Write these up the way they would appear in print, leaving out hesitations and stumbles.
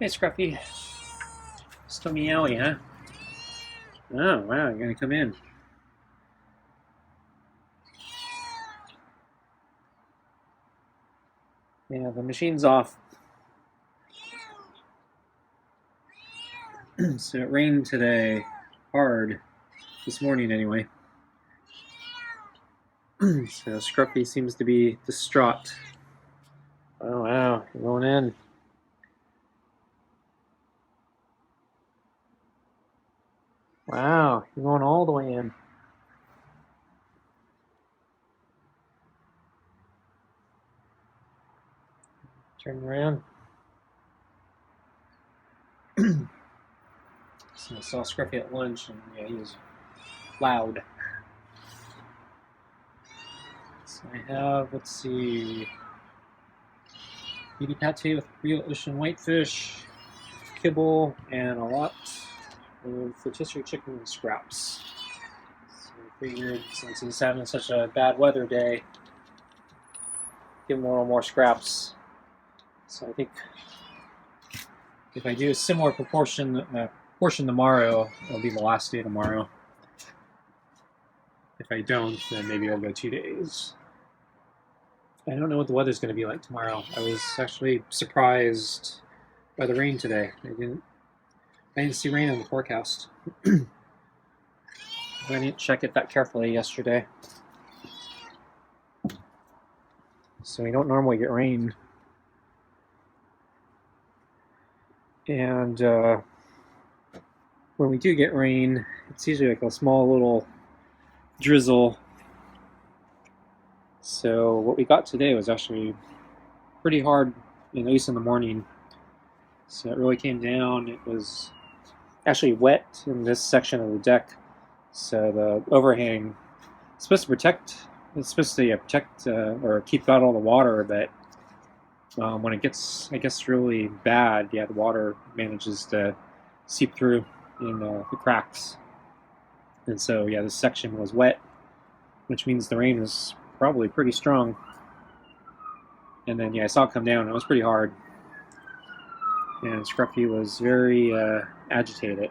Hey, Scruffy. Still meowing, huh? Oh, wow, you're gonna come in. Yeah, the machine's off. So it rained today. Hard. This morning, anyway. So Scruffy seems to be distraught. Oh, wow, you're going in. Wow, you're going all the way in. Turn around. So I saw Scruffy at lunch, and yeah, he was loud. So I have, let's see, meaty pate with real ocean whitefish, kibble, and a lot of rotisserie chicken scraps. So I figured since he's having such a bad weather day, give him a little more scraps. So I think if I do a similar portion tomorrow, it'll be the last day tomorrow. If I don't, then maybe I'll go 2 days. I don't know what the weather's going to be like tomorrow. I was actually surprised by the rain today. I didn't see rain in the forecast. I didn't check it that carefully yesterday. So we don't normally get rain. And when we do get rain, it's usually like a small little drizzle. So what we got today was actually pretty hard, at least in the morning. So it really came down. It was actually wet in this section of the deck. So the overhang is supposed to protect. It's supposed to protect or keep out all the water, but when it gets, I guess, really bad, yeah, the water manages to seep through in the cracks. And so, yeah, this section was wet, which means the rain was probably pretty strong. And then, yeah, I saw it come down. It was pretty hard. And Scruffy was very agitated.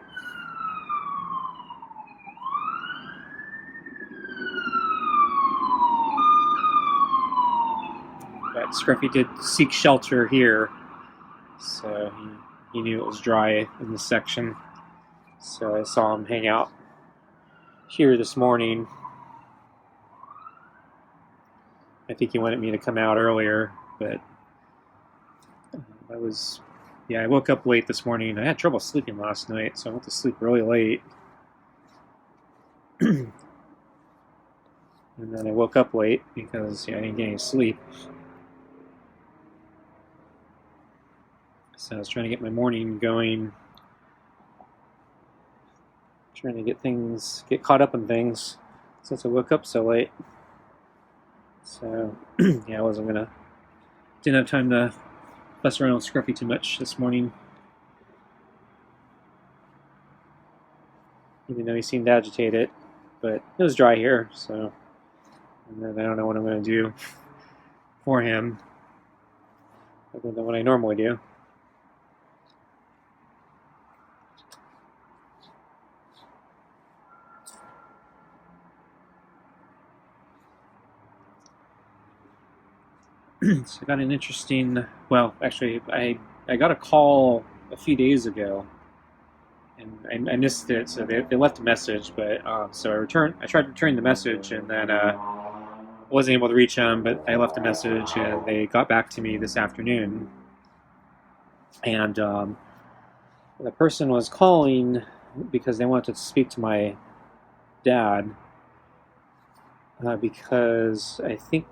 But Scruffy did seek shelter here, so he knew it was dry in this section. So I saw him hang out here this morning. I think he wanted me to come out earlier, but I woke up late this morning. I had trouble sleeping last night, so I went to sleep really late. And then I woke up late because I didn't get any sleep. So I was trying to get my morning going, trying to get caught up in things since I woke up so late. So yeah, didn't have time to fuss around with Scruffy too much this morning. Even though he seemed agitated, but it was dry here, so and then I don't know what I'm going to do for him other than what I normally do. So I got an interesting, well, actually, I got a call a few days ago, and I missed it, so they left a message, but so I tried to return the message, and then wasn't able to reach them, but I left a message, and they got back to me this afternoon, and the person was calling because they wanted to speak to my dad, because I think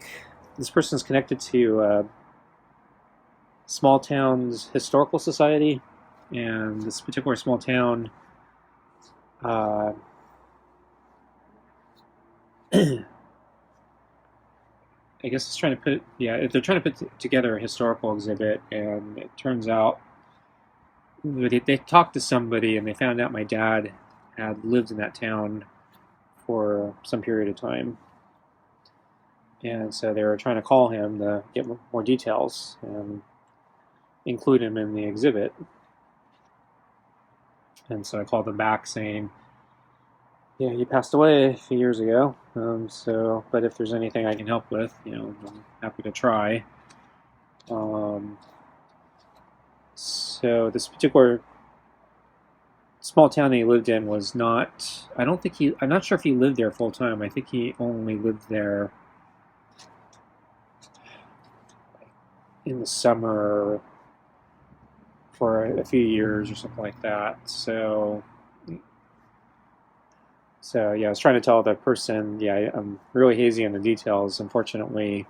this person is connected to Small Town's Historical Society, and this particular small town I guess it's trying to they're trying to put together a historical exhibit, and it turns out they talked to somebody and they found out my dad had lived in that town for some period of time. And so they were trying to call him to get more details and include him in the exhibit. And so I called them back saying, yeah, he passed away a few years ago. But if there's anything I can help with, I'm happy to try. So this particular small town that he lived in was not. I'm not sure if he lived there full time. I think he only lived there in the summer for a few years or something like that. So yeah, I was trying to tell the person, yeah, I'm really hazy on the details, unfortunately.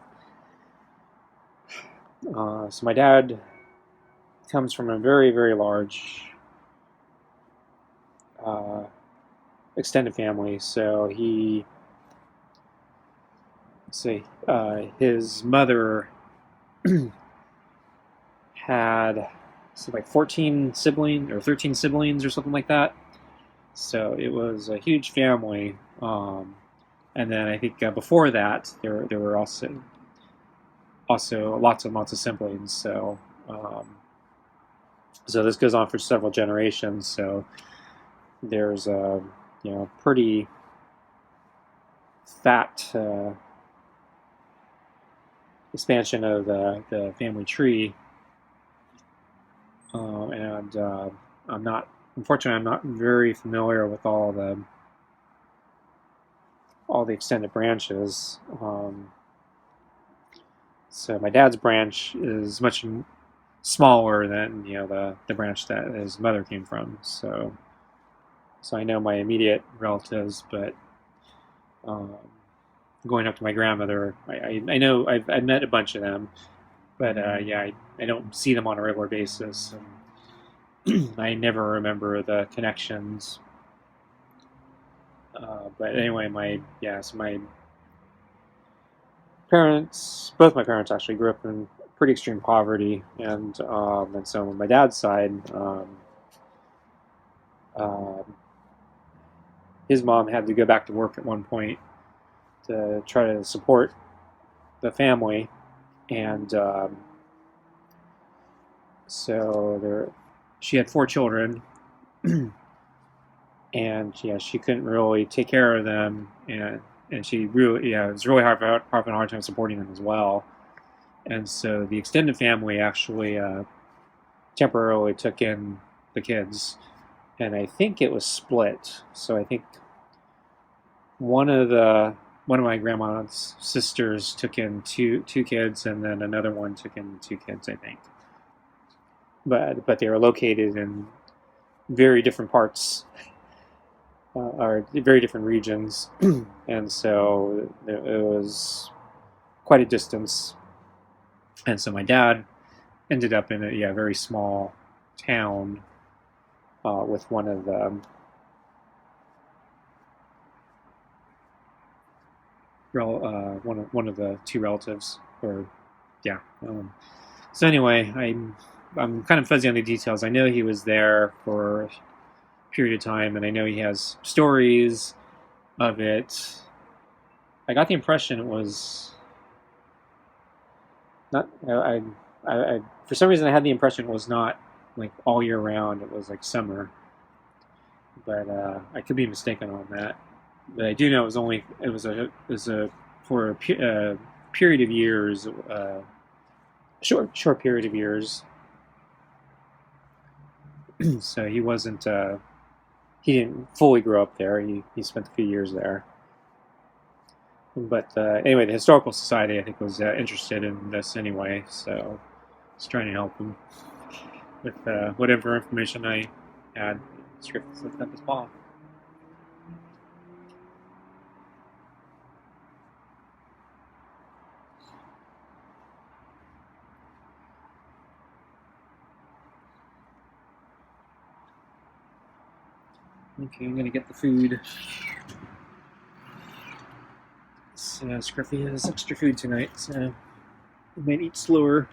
So my dad comes from a very, very large extended family. So his mother had like 14 siblings or 13 siblings or something like that. So it was a huge family. And then I think before that, there were also lots and lots of siblings. So this goes on for several generations. So there's a pretty fat expansion of the family tree, and unfortunately, I'm not very familiar with all the extended branches. So my dad's branch is much smaller than the branch that his mother came from. So I know my immediate relatives, but going up to my grandmother, I know I've met a bunch of them, but yeah, I don't see them on a regular basis. And I never remember the connections. But anyway, my both my parents actually grew up in pretty extreme poverty, and so on my dad's side, uh, his mom had to go back to work at one point to try to support the family, and she had 4 children, and yeah, she couldn't really take care of them, and she really, it was really having a hard time supporting them as well. And so the extended family actually temporarily took in the kids, and I think it was split. So I think one of my grandma's sisters took in two kids, and then another one took in 2 kids, I think. But they were located in very different parts, or very different regions, and so it was quite a distance. And so my dad ended up in a very small town with one of the one of the 2 relatives, or yeah. So anyway, I'm kind of fuzzy on the details. I know he was there for a period of time, and I know he has stories of it. I got the impression it was not. For some reason I had the impression it was not like all year round. It was like summer, but I could be mistaken on that. But I do know it was for a period of years, short period of years. So he didn't fully grow up there. He spent a few years there. But anyway, the Historical Society, I think, was interested in this anyway, so I was trying to help him with whatever information I had. Scruffy lifted up his paw. Okay, I'm gonna get the food. So Scruffy has extra food tonight, so we might eat slower.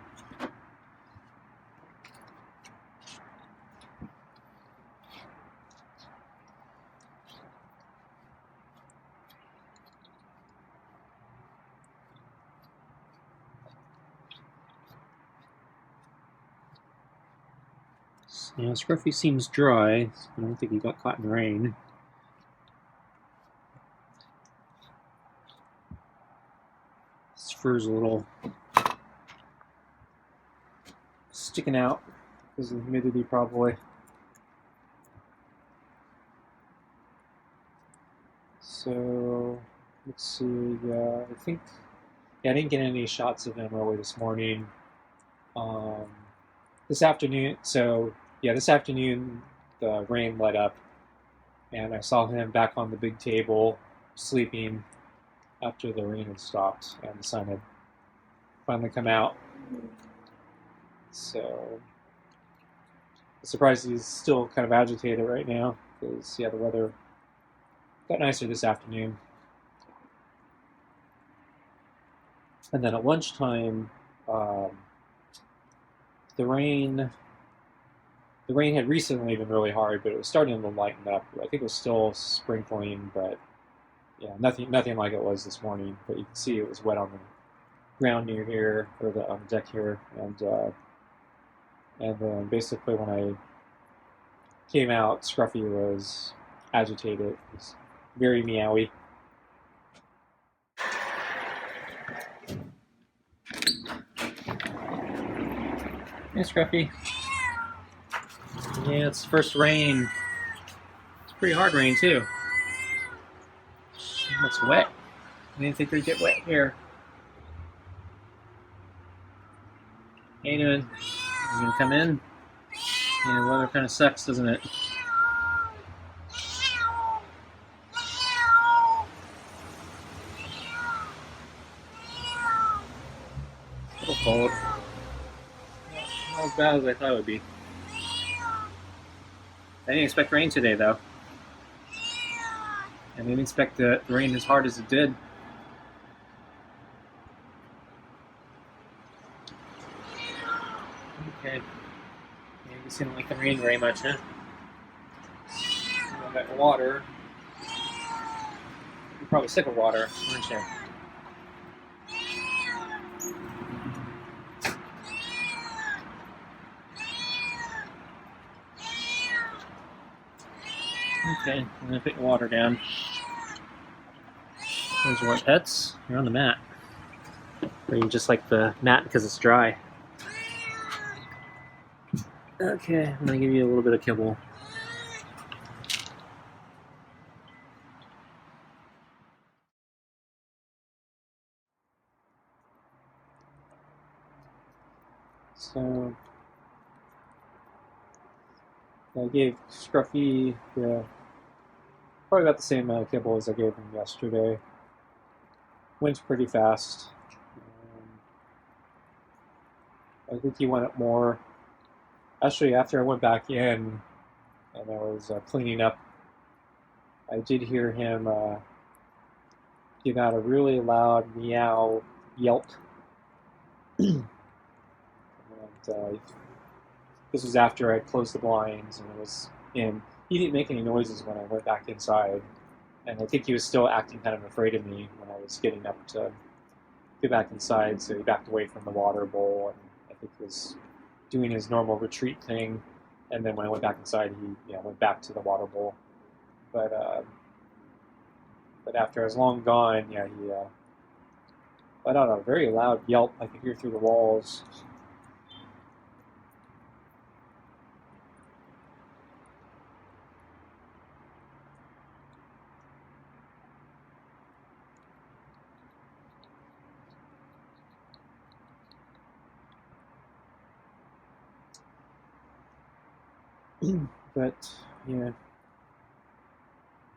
Yeah, Scruffy seems dry. I don't think he got caught in rain. His fur's a little sticking out because of the humidity, probably. So, let's see. I think I didn't get any shots of him early this morning. This afternoon, this afternoon the rain let up, and I saw him back on the big table sleeping after the rain had stopped and the sun had finally come out. So, I'm surprised he's still kind of agitated right now because, the weather got nicer this afternoon. And then at lunchtime, um, the rain had recently been really hard, but it was starting to lighten up. I think it was still sprinkling, but nothing like it was this morning. But you can see it was wet on the ground near here, or on the deck here, and then basically when I came out, Scruffy was agitated. It was very meowy. Hey, Scruffy. Yeah, it's first rain. It's pretty hard rain, too. It's wet. I didn't think we'd get wet here. How you doing? You gonna come in? Yeah, the weather kind of sucks, doesn't it? A little cold. Not as bad as I thought it would be. I didn't expect rain today, though. I didn't expect the rain as hard as it did. Okay. Yeah, you seem like the rain very much, huh? You got water. You're probably sick of water, aren't you? Okay, I'm gonna put your water down. There's your pets. You're on the mat. Or you just like the mat because it's dry? Okay, I'm gonna give you a little bit of kibble. So I gave Scruffy probably about the same amount of kibble as I gave him yesterday. Went pretty fast. I think he wanted more. Actually, after I went back in and I was cleaning up, I did hear him give out a really loud meow yelp. And this was after I closed the blinds and it was in. He didn't make any noises when I went back inside, and I think he was still acting kind of afraid of me when I was getting up to get back inside. So he backed away from the water bowl, and I think he was doing his normal retreat thing. And then when I went back inside, he went back to the water bowl. But after I was long gone, he let out a very loud yelp I could hear through the walls. But yeah,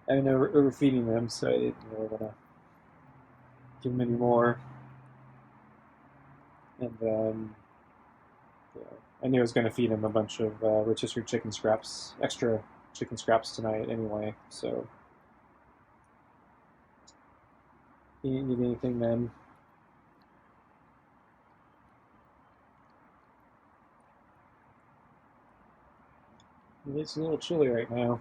I've been overfeeding them, so I didn't really want to give them any more. And then I knew I was going to feed him a bunch of rotisserie chicken scraps, extra chicken scraps tonight anyway. So he didn't need anything then. It's a little chilly right now.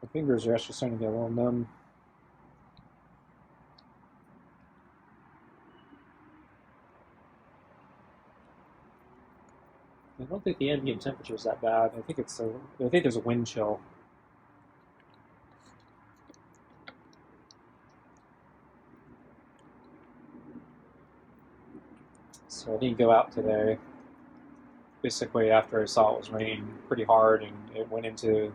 My fingers are actually starting to get a little numb. I don't think the ambient temperature is that bad. I think there's a wind chill. So I didn't go out today. Basically, after I saw it was raining pretty hard and it went into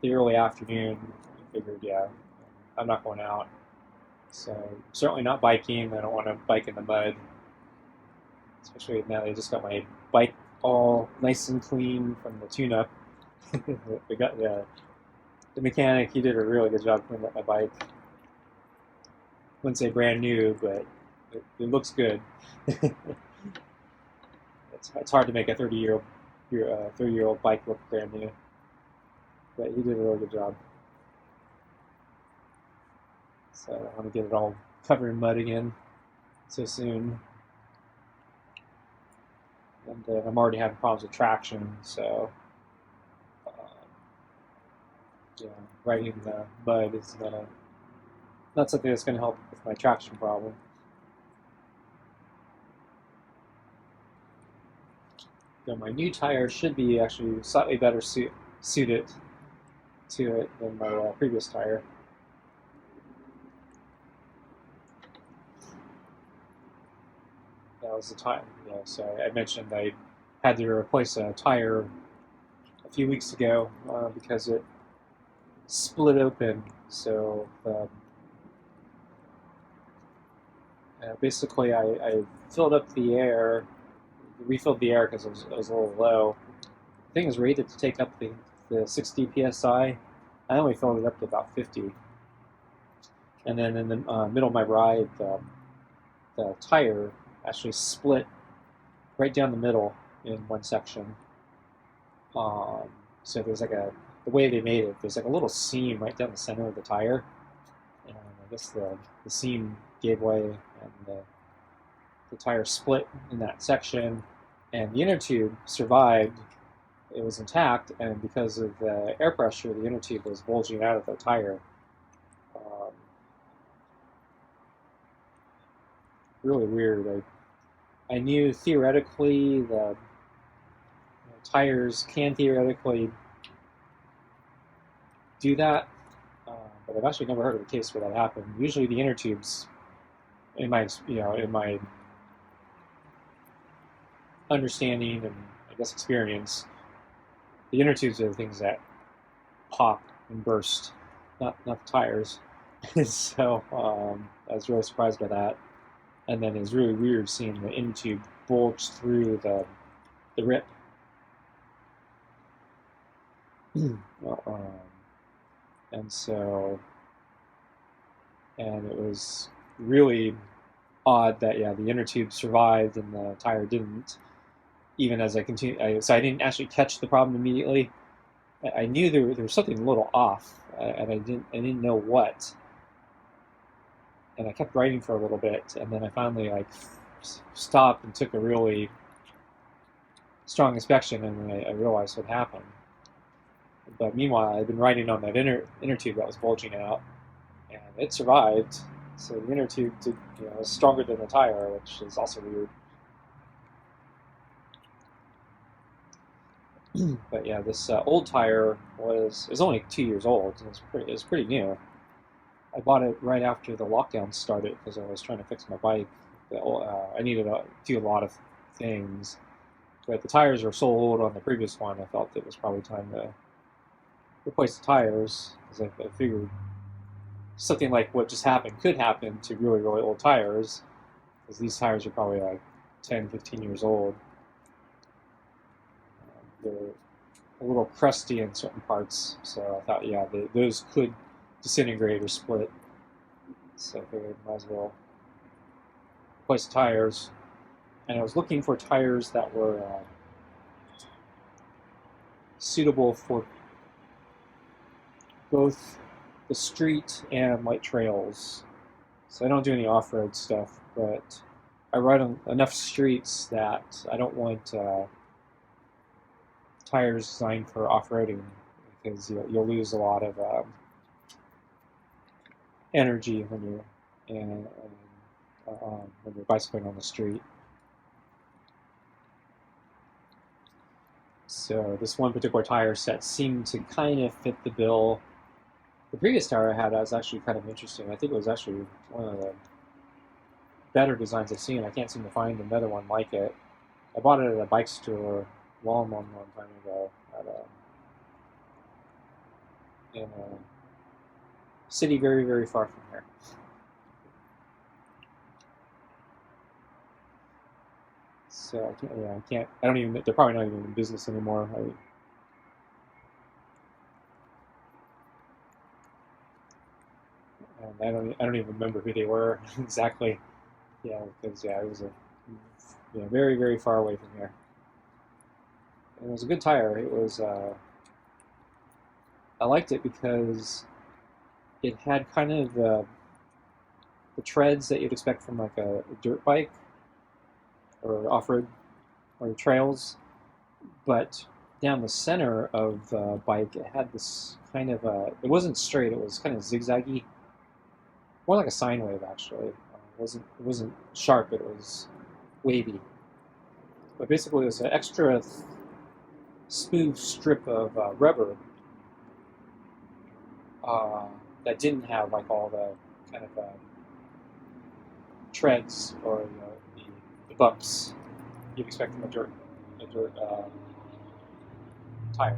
the early afternoon, I figured, yeah, I'm not going out. So certainly not biking. I don't want to bike in the mud, especially now that I just got my bike all nice and clean from the tune-up. We got the mechanic. He did a really good job cleaning up my bike. Wouldn't say brand new, but it looks good. It's hard to make a 30-year-old bike look brand new, but he did a really good job. So I don't want to get it all covered in mud again so soon. And I'm already having problems with traction, so yeah, riding in the mud is not something that's going to help with my traction problem. So my new tire should be actually slightly better suited to it than my previous tire. That was the time. Yeah, so I mentioned I had to replace a tire a few weeks ago because it split open. So basically, I filled up the air, refilled the air because it was a little low. The thing is rated to take up the 60 psi. I only filled it up to about 50. And then in the middle of my ride, the tire actually split right down the middle in one section. So there's like the way they made it, there's like a little seam right down the center of the tire. And I guess the seam gave way and the tire split in that section. And the inner tube survived. It was intact, and because of the air pressure, the inner tube was bulging out of the tire. Really weird. I knew theoretically the tires can theoretically do that, but I've actually never heard of a case where that happened. Usually, the inner tubes, in my understanding and I guess experience, the inner tubes are the things that pop and burst, not the tires. So I was really surprised by that. And then it's really weird seeing the inner tube bulge through the rip. And so, and it was really odd that the inner tube survived and the tire didn't. Even as I continued, so I didn't actually catch the problem immediately. I knew there was something a little off, and I didn't know what. And I kept writing for a little bit, and then I finally stopped and took a really strong inspection, and I realized what happened. But meanwhile, I'd been writing on that inner tube that was bulging out, and it survived. So the inner tube is stronger than the tire, which is also weird. But yeah, this old tire was only 2 years old. It was pretty new. I bought it right after the lockdown started because I was trying to fix my bike. I needed to do a lot of things, but the tires were so old on the previous one. I felt it was probably time to replace the tires because I figured something like what just happened could happen to really, really old tires, because these tires are probably like 10, 15 years old. They're a little crusty in certain parts, so I thought, those could disintegrate or split. So I figured I might as well replace the tires. And I was looking for tires that were suitable for both the street and light trails. So I don't do any off-road stuff, but I ride on enough streets that I don't want tires designed for off-roading, because you'll lose a lot of energy when you're bicycling on the street. So this one particular tire set seemed to kind of fit the bill. The previous tire I had was actually kind of interesting. I think it was actually one of the better designs I've seen. I can't seem to find another one like it. I bought it at a bike store long time ago at in a city very far from here. So I can't. I don't even. They're probably not even in business anymore. I don't even remember who they were exactly. Yeah, because it was a very far away from here. And it was a good tire. It was. I liked it because it had kind of the treads that you'd expect from like a dirt bike or off-road or trails, but down the center of the bike, it had this kind of it wasn't straight, it was kind of zigzaggy, more like a sine wave actually. It wasn't sharp, it was wavy. But basically, it was an extra smooth strip of rubber that didn't have like all the kind of treads or the bumps you'd expect from a dirt tire.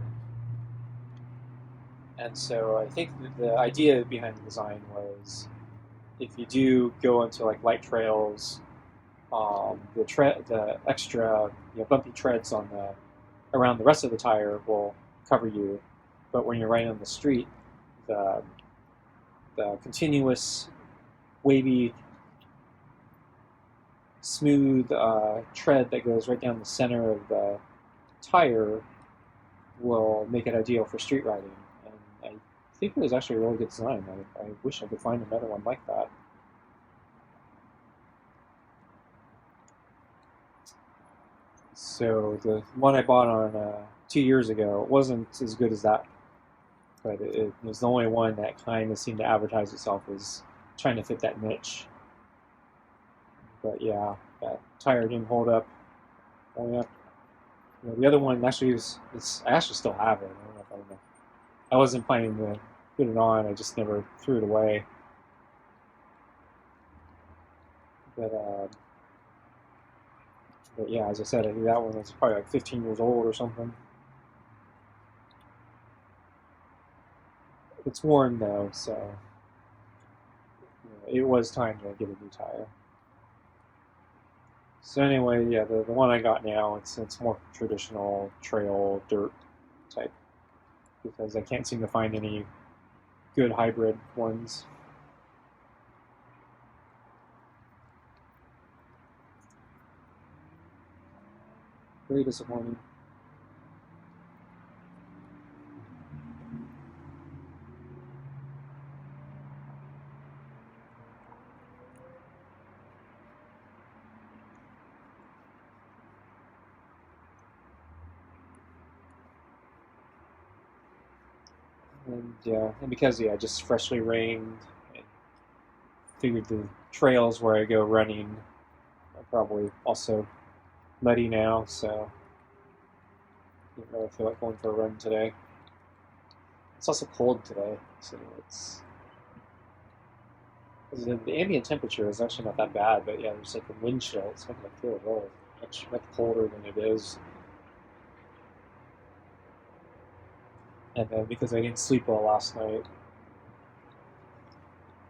And so I think the idea behind the design was if you do go into like light trails, the extra bumpy treads on the around the rest of the tire will cover you, but when you're riding on the street, the continuous wavy smooth tread that goes right down the center of the tire will make it ideal for street riding. And I think it was actually a really good design. I wish I could find another one like that. So the one I bought on 2 years ago wasn't as good as that, but it was the only one that kind of seemed to advertise itself as trying to fit that niche. But yeah, that tire didn't hold up. The other one actually I actually still have it. I don't know. I wasn't planning to put it on. I just never threw it away. But yeah, as I said, I think that one was probably like 15 years old or something. It's worn though, so it was time to get a new tire. So anyway, yeah, the one I got now, it's more traditional trail dirt type because I can't seem to find any good hybrid ones. Very disappointing. And because just freshly rained, I figured the trails where I go running are probably also muddy now, so I didn't really feel like going for a run today. It's also cold today, so the ambient temperature is actually not that bad, but yeah, there's like a wind chill. It's making it feel really much colder than it is. And then because I didn't sleep well last night,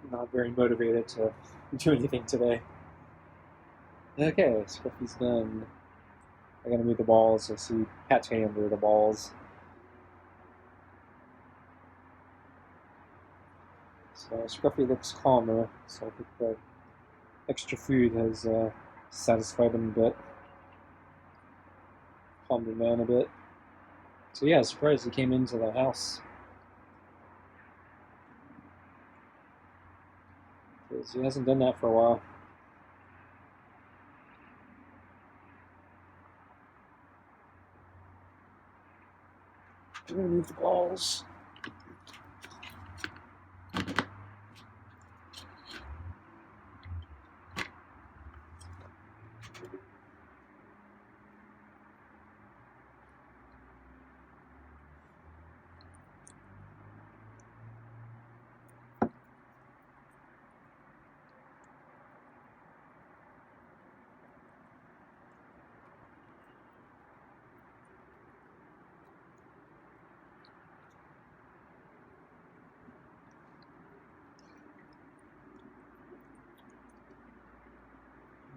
I'm not very motivated to do anything today. Okay, Scruffy's done. I gotta move the balls. I see pate under the balls. So Scruffy looks calmer, so I think the extra food has satisfied him a bit. Calmed him down a bit. So yeah, surprised he came into the house. Because he hasn't done that for a while. I'm gonna move the balls.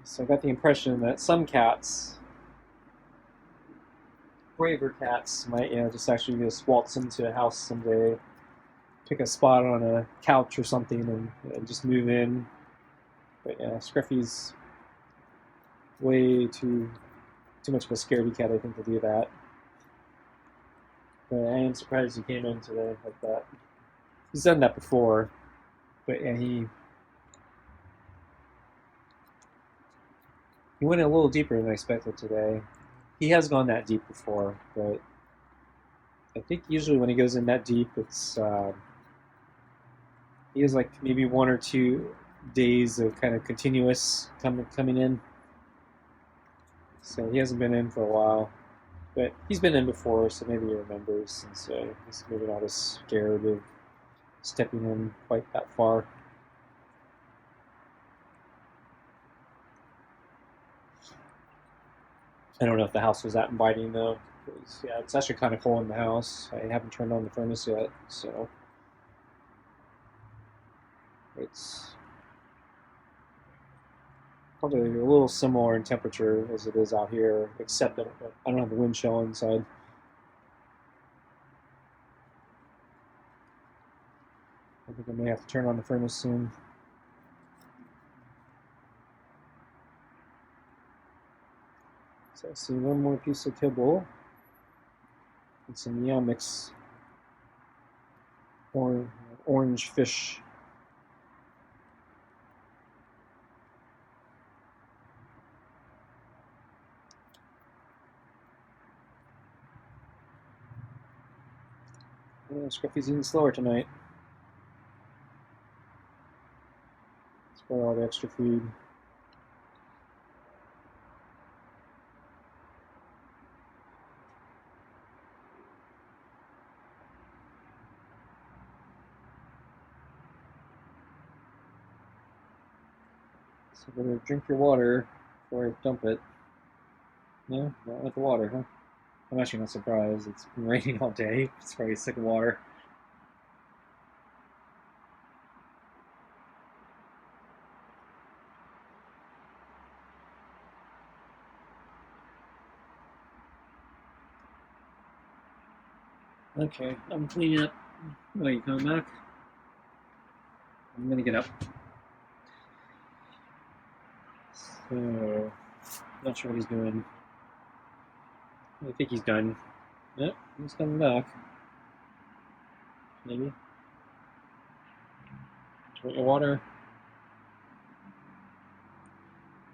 So I got the impression that some cats, braver cats, might just actually just waltz into a house someday, pick a spot on a couch or something, and just move in. But yeah, Scruffy's way too much of a scaredy cat, I think, to do that. But I am surprised he came in today like that. He's done that before, but yeah, he went a little deeper than I expected today. He has gone that deep before, but I think usually when he goes in that deep, it's he has like maybe 1 or 2 days of kind of continuous coming in. So he hasn't been in for a while, but he's been in before, so maybe he remembers, and so he's maybe not as scared of stepping in quite that far. I don't know if the house was that inviting though. Yeah, it's actually kind of cold in the house. I haven't turned on the furnace yet, so it's probably a little similar in temperature as it is out here, except that I don't have the wind chill inside. I think I may have to turn on the furnace soon. So I see one more piece of kibble and some meow mix orange fish. Yeah, Scruffy's eating slower tonight. It's got all the extra food. So better drink your water before I dump it. No, not with the water, huh? I'm actually not surprised. It's been raining all day. It's probably sick of water. Okay, I'm cleaning up. Oh, you coming back? I'm gonna get up. So, not sure what he's doing. I think he's done. Yep, he's coming back. Maybe. Drink your water.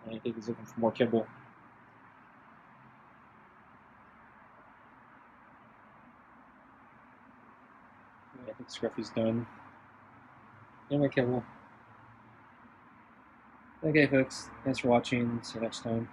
I think he's looking for more kibble. I think Scruffy's done. No more kibble. Okay, folks. Thanks for watching. See you next time.